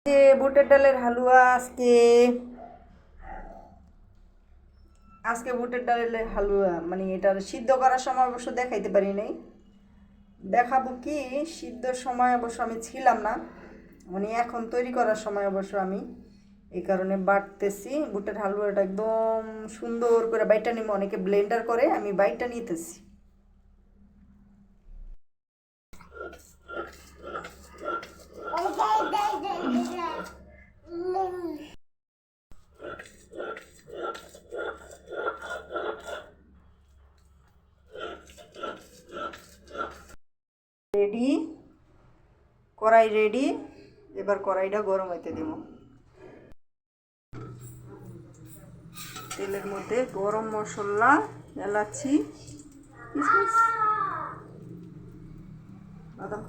যে বুটের ডালের হালুয়া আজকে বুটের ডালের হালুয়া মানে এটা সিদ্ধ করার সময় অবশ্য দেখাইতে পারি নাই। দেখাবো কি সিদ্ধর সময় অবশ্য আমি ছিলাম না, মানে এখন তৈরি করার সময় অবশ্য আমি এই কারণে বাটতেছি। বুটের হালুয়াটা একদম সুন্দর করে বাইটা নিব, অনেকে ব্লেন্ডার করে, আমি বাইটা নিতেছি। রেডি, কড়াই রেডি। এবার কড়াইটা গরম হইতে দেব। তেলের মধ্যে গরম মশলা, এলাচি, কিশমিশ, বাদাম,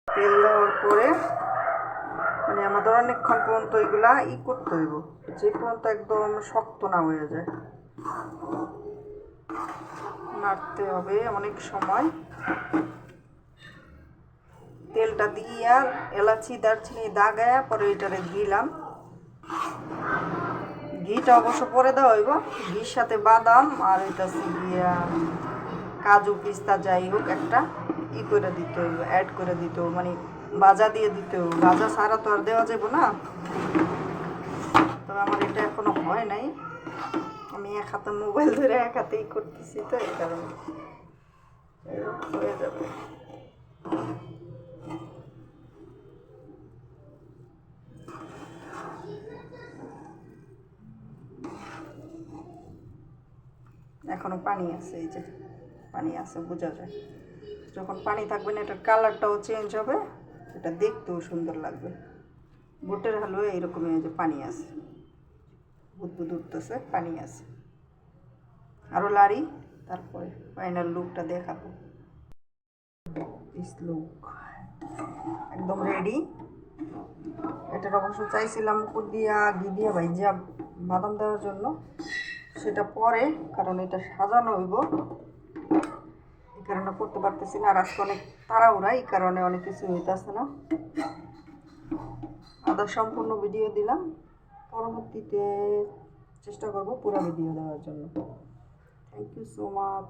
তেল দেওয়ার পরে মানে আমাদের অনেকক্ষণ পর্যন্ত এগুলা করতে হইব, যে পর্যন্ত একদম শক্ত না হয়ে যায়, নাড়তে হবে অনেক সময়। তেলটা দিয়া এলাচি দারচিনি দাগায়া পরে এটারে দিলাম। ঘিটা অবশ্য পরে দেওয়া হইব, ঘির সাথে বাদাম আর এটা গিয়া কাজু পিস্তা যাই হোক একটা করে দিতে হইব, অ্যাড করে দিতে হইব, মানে ভাজা দিয়ে দিতে হইব। ভাজা ছাড়া তো আর দেওয়া যাব না। তবে আমার এটা এখনো হয় নাই, আমি এক হাতে মোবাইল ধরে এক হাতেই করতেছি, তো এই কারণে হয়ে যাবে। এখনো পানি আছে, এই যে পানি আছে, বোঝা যায়। যখন পানি থাকবে না এটার কালারটাও চেঞ্জ হবে, এটা দেখতেও সুন্দর লাগবে। বুটের হালুয়া এইরকমই, যে পানি আছে, বুদবুদ উঠতেছে, পানি আছে। আরও লাড়ি, তারপরে ফাইনাল লুকটা দেখাবো। লুক একদম রেডি। এটার অবশ্য চাইছিলাম উপর দিয়া ঘি দিয়া ভাইজা বাদাম দেওয়ার জন্য, সেটা পরে, কারণ এটা সাজানো হইব, এই কারণে করতে পারতেছি না। আর আজকে অনেক তাড়াহুড়া, এই কারণে অনেক কিছু হইতেছে না। আদা সম্পূর্ণ ভিডিও দিলাম, পরবর্তীতে চেষ্টা করব পুরো ভিডিও দেওয়ার জন্য। Thank you so much.